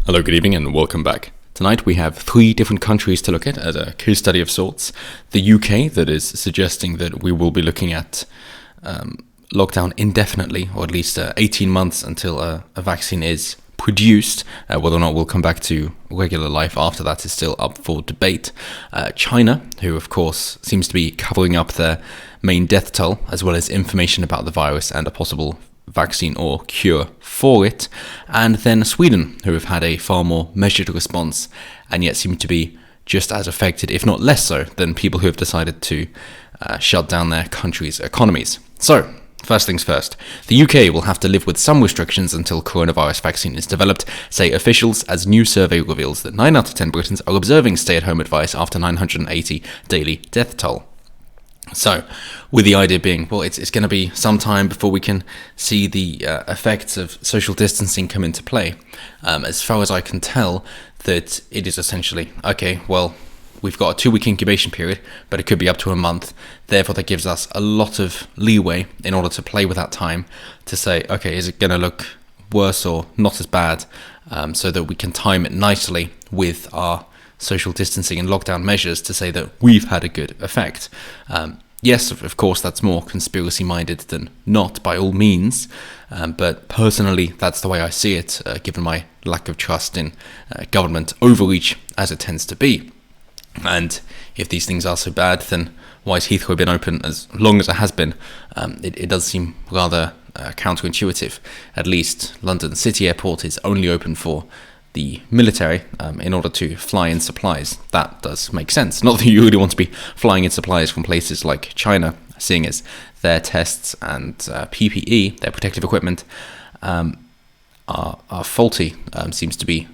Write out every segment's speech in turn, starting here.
Hello, good evening, and welcome back. Tonight we have 3 different countries to look at as a case study of sorts. The UK, that is suggesting that we will be looking at lockdown indefinitely, or at least 18 months until a vaccine is produced. Whether or not we'll come back to regular life after that is still up for debate. China, who of course seems to be covering up their main death toll, as well as information about the virus and a possible vaccine or cure for it, and then Sweden, who have had a far more measured response and yet seem to be just as affected, if not less so, than people who have decided to shut down their country's economies. So, first things first, the UK will have to live with some restrictions until coronavirus vaccine is developed, say officials, as new survey reveals that 9 out of 10 Britons are observing stay-at-home advice after 980 daily death toll. So, with the idea being, well, it's going to be some time before we can see the effects of social distancing come into play. As far as I can tell, that it is essentially, okay, well, we've got a 2-week incubation period, but it could be up to a month. Therefore, that gives us a lot of leeway in order to play with that time to say, okay, is it going to look worse or not as bad, so that we can time it nicely with our social distancing and lockdown measures to say that we've had a good effect. Yes, of course, that's more conspiracy-minded than not, by all means, but personally, that's the way I see it, given my lack of trust in government overreach, as it tends to be. And if these things are so bad, then why has Heathrow been open as long as it has been? It does seem rather counterintuitive. At least London City Airport is only open for the military in order to fly in supplies. That does make sense. Not that you really want to be flying in supplies from places like China, seeing as their tests and PPE, their protective equipment, are faulty. Seems to be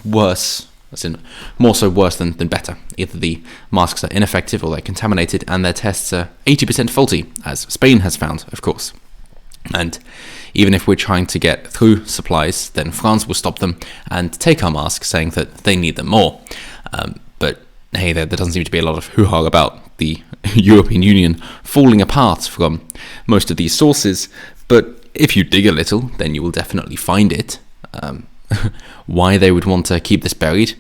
worse, as in more so worse than better. Either the masks are ineffective or they're contaminated, and their tests are 80% faulty, as Spain has found, of course. And even if we're trying to get through supplies, then France will stop them and take our masks, saying that they need them more. But hey, there doesn't seem to be a lot of hoo-ha about the European Union falling apart from most of these sources. But if you dig a little, then you will definitely find it. Why they would want to keep this buried?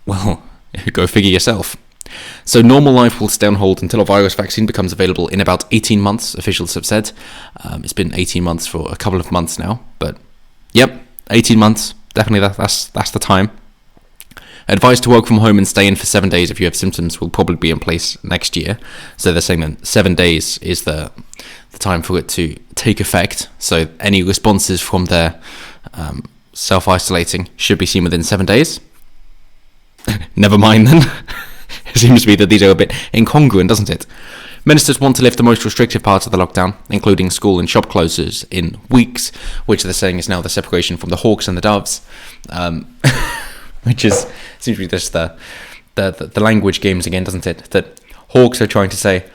Well, go figure yourself. So normal life will stay on hold until a virus vaccine becomes available in about 18 months, officials have said. It's been 18 months for a couple of months now, but yep, 18 months, definitely that's the time. Advice to work from home and stay in for 7 days if you have symptoms will probably be in place next year. So they're saying that 7 days is the time for it to take effect. So any responses from their self-isolating should be seen within 7 days. Never mind then. It seems to be that these are a bit incongruent, doesn't it? Ministers want to lift the most restrictive parts of the lockdown, including school and shop closures, in weeks, which they're saying is now the separation from the hawks and the doves, which seems to be just the language games again, doesn't it? That hawks are trying to say,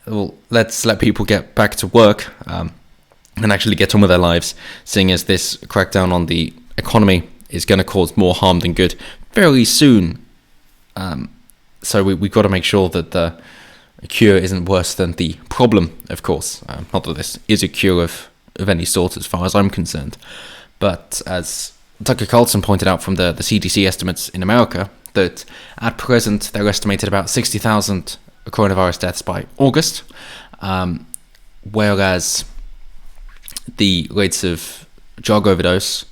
well, let's let people get back to work and actually get on with their lives, seeing as this crackdown on the economy is going to cause more harm than good very soon. So we've got to make sure that the cure isn't worse than the problem, of course. Not that this is a cure of any sort as far as I'm concerned. But as Tucker Carlson pointed out from the CDC estimates in America, that at present they're estimated about 60,000 coronavirus deaths by August, whereas the rates of drug overdose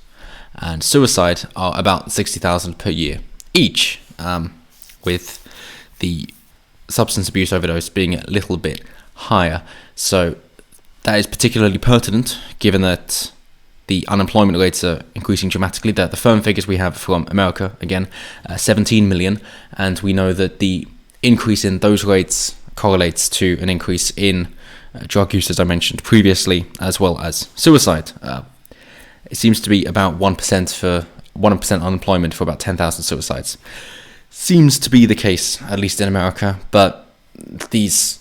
and suicide are about 60,000 per year each, with the substance abuse overdose being a little bit higher. So that is particularly pertinent given that the unemployment rates are increasing dramatically. The firm figures we have from America, again, 17 million, and we know that the increase in those rates correlates to an increase in drug use, as I mentioned previously, as well as suicide. It seems to be about 1% unemployment for about 10,000 suicides. Seems to be the case, at least in America, but these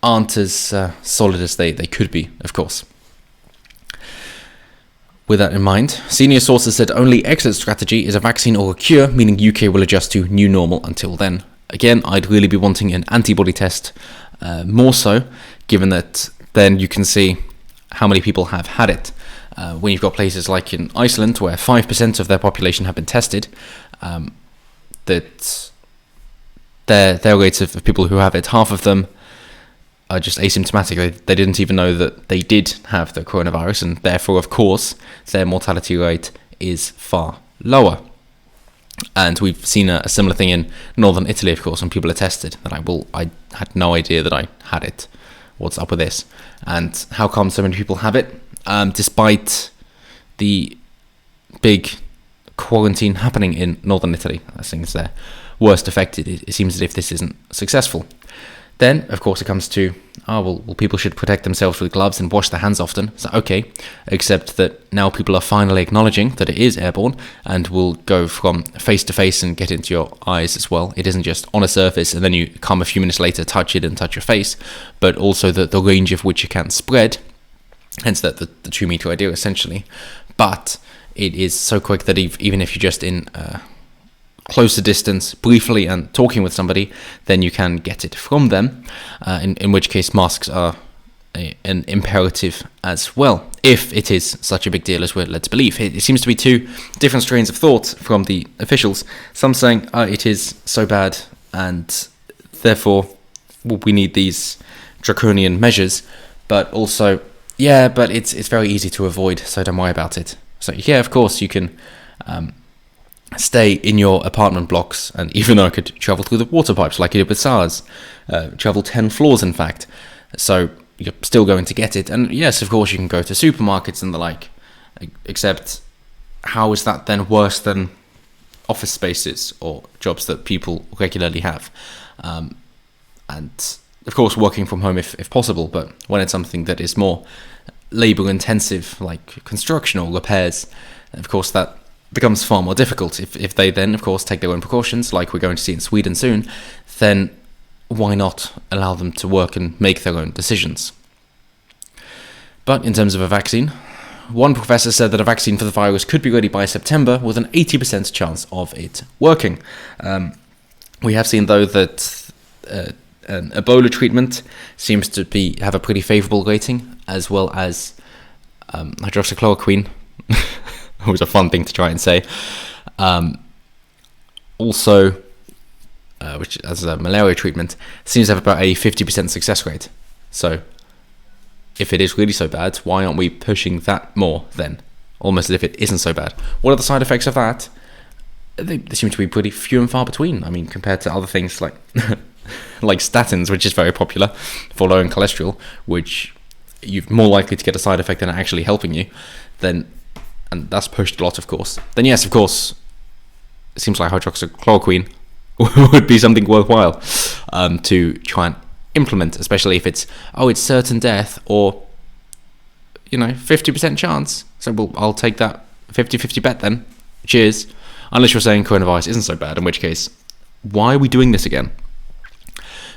aren't as solid as they could be, of course. With that in mind, senior sources said only exit strategy is a vaccine or a cure, meaning UK will adjust to new normal until then. Again, I'd really be wanting an antibody test, more so, given that then you can see how many people have had it. when you've got places like in Iceland where 5% of their population have been tested, that their rates of people who have it, half of them are just asymptomatic. They didn't even know that they did have the coronavirus, and therefore, of course, their mortality rate is far lower. And we've seen a similar thing in northern Italy, of course, when people are tested. They're like, well, I had no idea that I had it. What's up with this? And how come so many people have it? Despite the big quarantine happening in northern Italy, I think it's their worst affected. It seems as if this isn't successful. Then, of course, it comes to, well, people should protect themselves with gloves and wash their hands often. So, okay, except that now people are finally acknowledging that it is airborne and will go from face to face and get into your eyes as well. It isn't just on a surface and then you come a few minutes later, touch it and touch your face, but also the range of which it can spread. Hence the 2 meter idea, essentially. But it is so quick that even if you're just in closer distance briefly and talking with somebody, then you can get it from them, in which case masks are an imperative as well, if it is such a big deal as we're led to believe. It seems to be 2 different strains of thought from the officials, some saying it is so bad and therefore we need these draconian measures, but also, yeah, but it's very easy to avoid, so don't worry about it. So yeah, of course you can stay in your apartment blocks, and even though I could travel through the water pipes like you did with SARS, travel 10 floors in fact, so you're still going to get it. And yes, of course you can go to supermarkets and the like, except how is that then worse than office spaces or jobs that people regularly have? And of course working from home if possible, but when it's something that is more labour intensive like construction or repairs, of course that becomes far more difficult. If they then, of course, take their own precautions, like we're going to see in Sweden soon, then why not allow them to work and make their own decisions? But in terms of a vaccine, one professor said that a vaccine for the virus could be ready by September with an 80% chance of it working. We have seen, though, that an Ebola treatment seems to have a pretty favourable rating, as well as hydroxychloroquine. It was a fun thing to try and say. Also, which as a malaria treatment, seems to have about a 50% success rate. So, if it is really so bad, why aren't we pushing that more then? Almost as if it isn't so bad. What are the side effects of that? They seem to be pretty few and far between. I mean, compared to other things like like statins, which is very popular for lowering cholesterol, which you're more likely to get a side effect than actually helping you, then, and that's pushed a lot, of course. Then yes, of course, it seems like hydroxychloroquine would be something worthwhile to try and implement, especially if it's certain death or 50% chance. So I'll take that 50-50 bet then. Cheers. Unless you're saying coronavirus isn't so bad, in which case, why are we doing this again?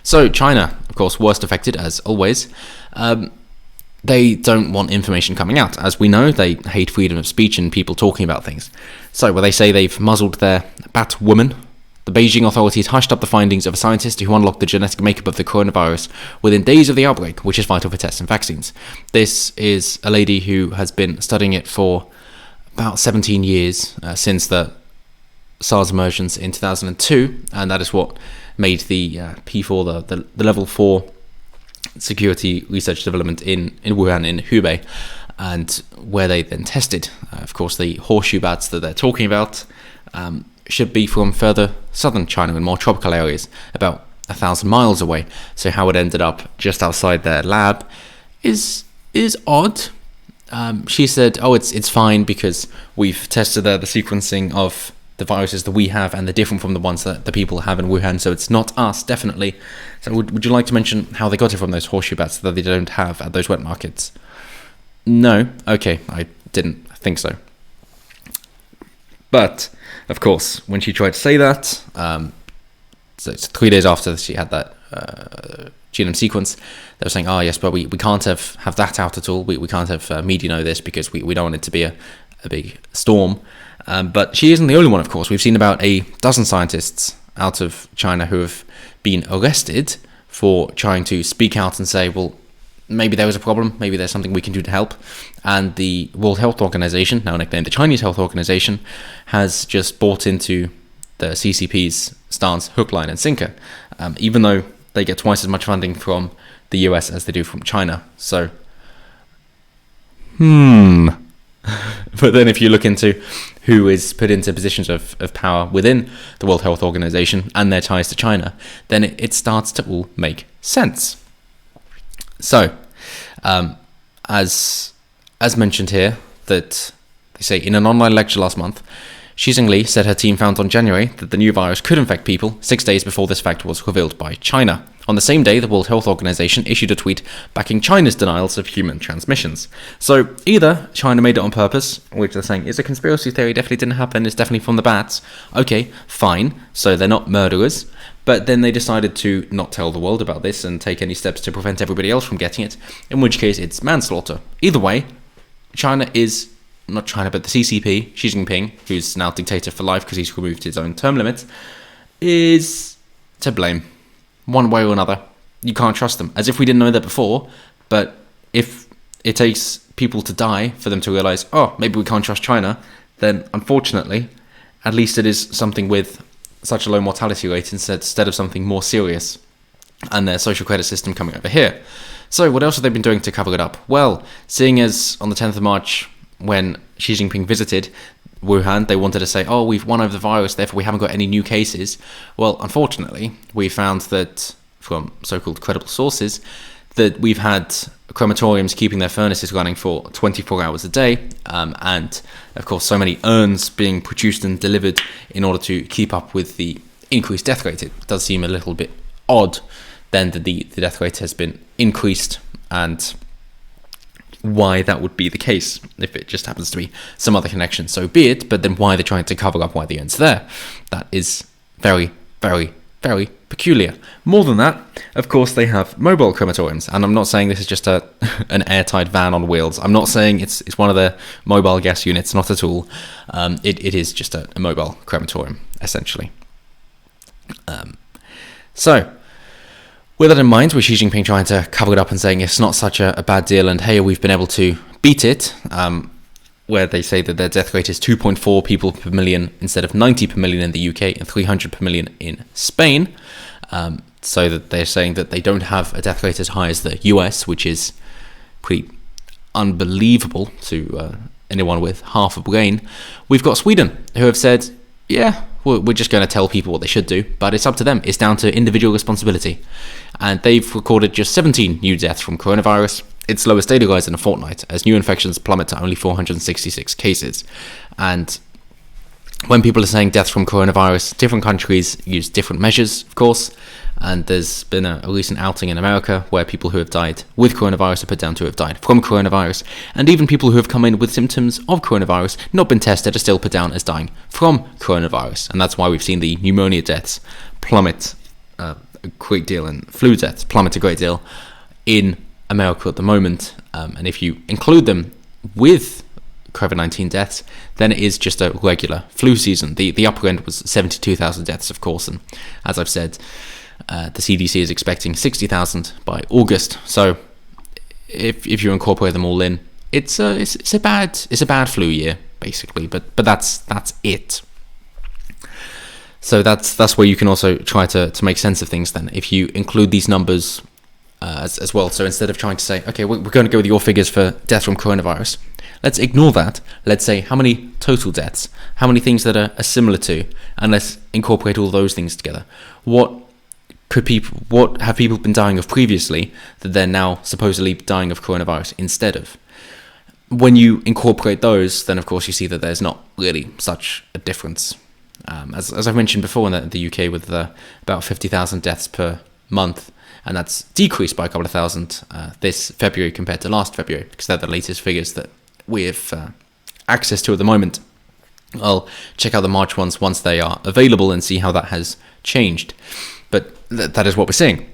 So China, of course, worst affected as always. They don't want information coming out. As we know, they hate freedom of speech and people talking about things. So where they say they've muzzled their bat woman, the Beijing authorities hushed up the findings of a scientist who unlocked the genetic makeup of the coronavirus within days of the outbreak, which is vital for tests and vaccines. This is a lady who has been studying it for about 17 years, since the SARS emergence in 2002, and that is what made the P4, the level 4 security research development in Wuhan, in Hubei, and where they then tested. Of course, the horseshoe bats that they're talking about should be from further southern China in more tropical areas, about 1,000 miles away. So how it ended up just outside their lab is odd. She said, it's fine because we've tested the sequencing of the viruses that we have, and they're different from the ones that the people have in Wuhan, so it's not us, definitely. So would you like to mention how they got it from those horseshoe bats that they don't have at those wet markets? No? Okay, I didn't think so. But, of course, when she tried to say that, so it's 3 days after she had that genome sequence, they were saying, yes, but we can't have that out at all. We can't have media know this because we don't want it to be a big storm. But she isn't the only one, of course. We've seen about a dozen scientists out of China who have been arrested for trying to speak out and say, well, maybe there is a problem, maybe there's something we can do to help. And the World Health Organization, now nicknamed the Chinese Health Organization, has just bought into the CCP's stance hook, line and sinker, even though they get twice as much funding from the US as they do from China. So, But then if you look into who is put into positions of power within the World Health Organization and their ties to China, then it starts to all make sense. So, as mentioned here, that they say in an online lecture last month, Xi Jinping said her team found on January that the new virus could infect people 6 days before this fact was revealed by China. On the same day, the World Health Organization issued a tweet backing China's denials of human transmissions. So either China made it on purpose, which they're saying is a conspiracy theory, definitely didn't happen, it's definitely from the bats. Okay, fine, so they're not murderers. But then they decided to not tell the world about this and take any steps to prevent everybody else from getting it, in which case it's manslaughter. Either way, China is, not China, but the CCP, Xi Jinping, who's now dictator for life because he's removed his own term limits, is to blame. One way or another. You can't trust them. As if we didn't know that before, but if it takes people to die for them to realize, oh, maybe we can't trust China, then unfortunately, at least it is something with such a low mortality rate instead of something more serious, and their social credit system coming over here. So what else have they been doing to cover it up? Well, seeing as on the 10th of March, when Xi Jinping visited Wuhan, they wanted to say, oh, we've won over the virus, therefore we haven't got any new cases. Well, unfortunately, we found that from so-called credible sources that we've had crematoriums keeping their furnaces running for 24 hours a day, and of course so many urns being produced and delivered in order to keep up with the increased death rate. It does seem a little bit odd then that the death rate has been increased, and why that would be the case. If it just happens to be some other connection, so be it, but then why they're trying to cover up why the urn's there. That is very, very, very peculiar. More than that, of course, they have mobile crematoriums, and I'm not saying this is just an airtight van on wheels. I'm not saying it's one of the mobile gas units, not at all. It is just a mobile crematorium, essentially. So, with that in mind, with Xi Jinping trying to cover it up and saying it's not such a bad deal, and hey, we've been able to beat it, where they say that their death rate is 2.4 people per million instead of 90 per million in the UK and 300 per million in Spain. So that they're saying that they don't have a death rate as high as the US, which is pretty unbelievable to anyone with half a brain. We've got Sweden, who have said, yeah, we're just going to tell people what they should do, but it's up to them. It's down to individual responsibility. And they've recorded just 17 new deaths from coronavirus, its lowest daily rise in a fortnight, as new infections plummet to only 466 cases. And when people are saying deaths from coronavirus, different countries use different measures, of course. And there's been a recent outing in America where people who have died with coronavirus are put down to have died from coronavirus. And even people who have come in with symptoms of coronavirus, not been tested, are still put down as dying from coronavirus. And that's why we've seen the pneumonia deaths plummet a great deal, and flu deaths plummet a great deal in America at the moment. And if you include them with COVID-19 deaths, then it is just a regular flu season. The upper end was 72,000 deaths, of course. And as I've said, the CDC is expecting 60,000 by August. So if you incorporate them all in, it's a bad flu year basically. But that's it. So that's where you can also try to make sense of things. Then if you include these numbers as well. So instead of trying to say, okay, we're going to go with your figures for death from coronavirus, let's ignore that. Let's say how many total deaths, how many things that are similar to, and let's incorporate all those things together. What have people been dying of previously that they're now supposedly dying of coronavirus instead of? When you incorporate those, then of course you see that there's not really such a difference. As I've mentioned before, in the UK with about 50,000 deaths per month, and that's decreased by a couple of thousand this February compared to last February, because they're the latest figures that we have access to at the moment. I'll check out the March ones once they are available and see how that has changed. But that is what we're seeing.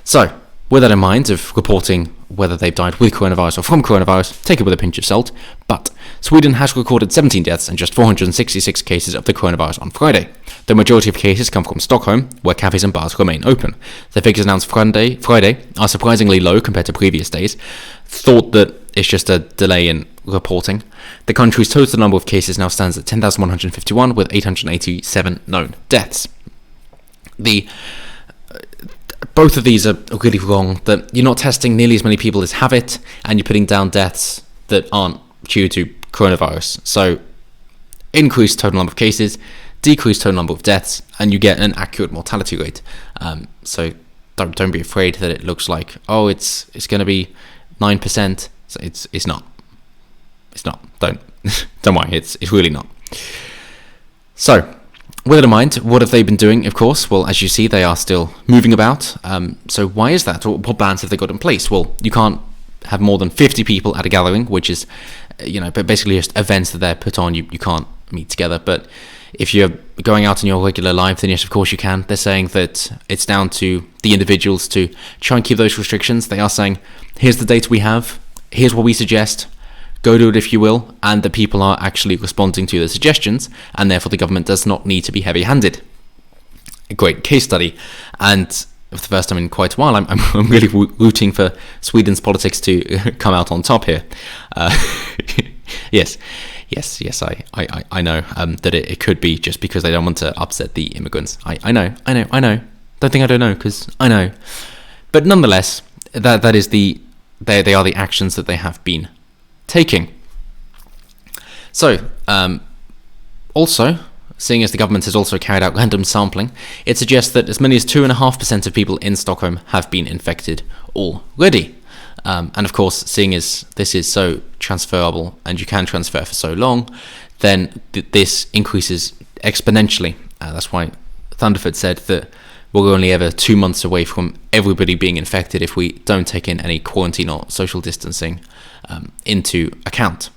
So, with that in mind of reporting whether they've died with coronavirus or from coronavirus, take it with a pinch of salt, but Sweden has recorded 17 deaths and just 466 cases of the coronavirus on Friday. The majority of cases come from Stockholm, where cafes and bars remain open. The figures announced Friday are surprisingly low compared to previous days. Thought that it's just a delay in reporting. The country's total number of cases now stands at 10,151 with 887 known deaths. Both of these are really wrong, that you're not testing nearly as many people as have it, and you're putting down deaths that aren't due to coronavirus. So, increased total number of cases, decreased total number of deaths, and you get an accurate mortality rate. So, don't be afraid that it looks like, oh, it's going to be 9%. So it's not. It's not. Don't worry. It's really not. So, with it in mind, what have they been doing? Of course, well, as you see, they are still moving about. So why is that? Or what bans have they got in place? Well, you can't have more than 50 people at a gathering, which is, but basically just events that they're put on. You can't meet together. But if you're going out in your regular life, then yes, of course you can. They're saying that it's down to the individuals to try and keep those restrictions. They are saying, here's the data we have. Here's what we suggest. Go do it if you will, and the people are actually responding to the suggestions, and therefore the government does not need to be heavy-handed. A great case study, and for the first time in quite a while, I'm really rooting for Sweden's politics to come out on top here. Yes, I know that it could be just because they don't want to upset the immigrants. I know. Don't think I don't know, because I know. But nonetheless, that is they are the actions that they have been taking. So, also, seeing as the government has also carried out random sampling, it suggests that as many as 2.5% of people in Stockholm have been infected already. And of course, seeing as this is so transferable and you can transfer for so long, then this increases exponentially. That's why Thunderford said that we're only ever 2 months away from everybody being infected if we don't take in any quarantine or social distancing into account.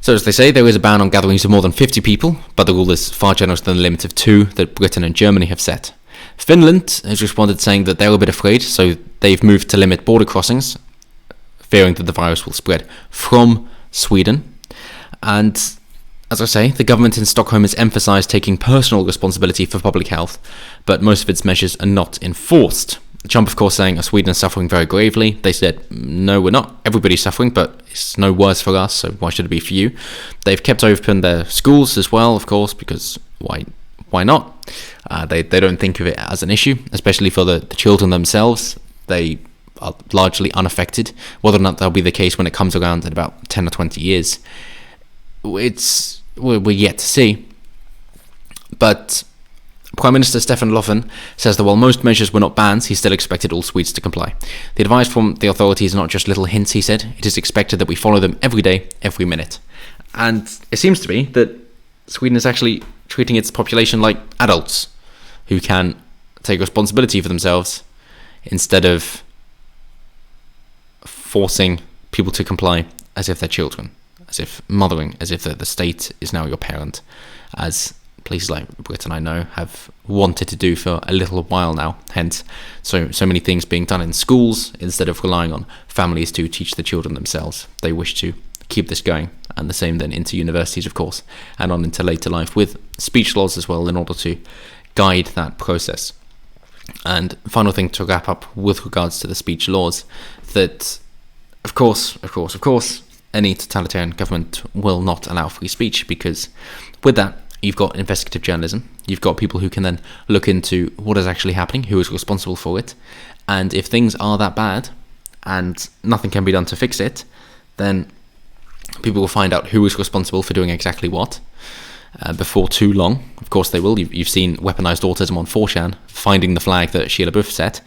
So as they say, there is a ban on gatherings of more than 50 people, but the rule is far generous than the limit of 2 that Britain and Germany have set. Finland has responded saying that they're a bit afraid, so they've moved to limit border crossings, fearing that the virus will spread from Sweden. And as I say, the government in Stockholm has emphasised taking personal responsibility for public health, but most of its measures are not enforced. Trump, of course, saying Sweden is suffering very gravely. They said, no, we're not. Everybody's suffering, but it's no worse for us, so why should it be for you? They've kept open their schools as well, of course, because why not? They don't think of it as an issue, especially for the children themselves. They are largely unaffected. Whether or not that'll be the case when it comes around in about 10 or 20 years, we're yet to see. But Prime Minister Stefan Löfven says that while most measures were not bans, he still expected all Swedes to comply. The advice from the authorities are not just little hints, he said. It is expected that we follow them every day, every minute. And it seems to me that Sweden is actually treating its population like adults who can take responsibility for themselves instead of forcing people to comply as if they're children, as if mothering, as if the state is now your parent, as places like Britain, I know, have wanted to do for a little while now. Hence, so many things being done in schools instead of relying on families to teach the children themselves. They wish to keep this going, and the same then into universities, of course, and on into later life with speech laws as well, in order to guide that process. And final thing to wrap up with regards to the speech laws, that of course, any totalitarian government will not allow free speech, because with that, you've got investigative journalism, you've got people who can then look into what is actually happening, who is responsible for it, and if things are that bad and nothing can be done to fix it, then people will find out who is responsible for doing exactly what before too long. Of course they will. You've seen weaponized autism on 4chan, finding the flag that Sheila Buff set,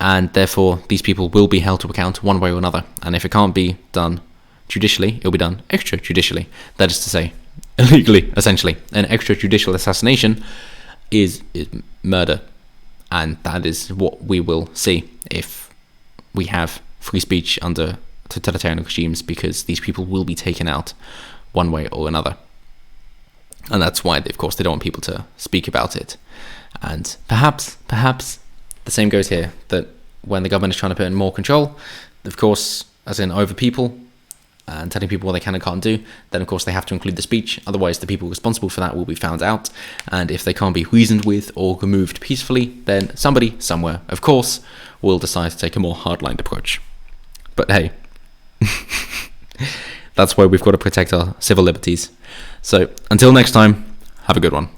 and therefore these people will be held to account one way or another, and if it can't be done judicially, it'll be done extrajudicially. That is to say, illegally, essentially. An extrajudicial assassination is murder, and that is what we will see if we have free speech under totalitarian regimes, because these people will be taken out one way or another. And that's why, of course, they don't want people to speak about it. And perhaps The same goes here, that when the government is trying to put in more control, of course, as in over people, and telling people what they can and can't do, then of course they have to include the speech, otherwise the people responsible for that will be found out, and if they can't be reasoned with or removed peacefully, then somebody, somewhere, of course, will decide to take a more hardlined approach. But hey, that's why we've got to protect our civil liberties. So until next time, have a good one.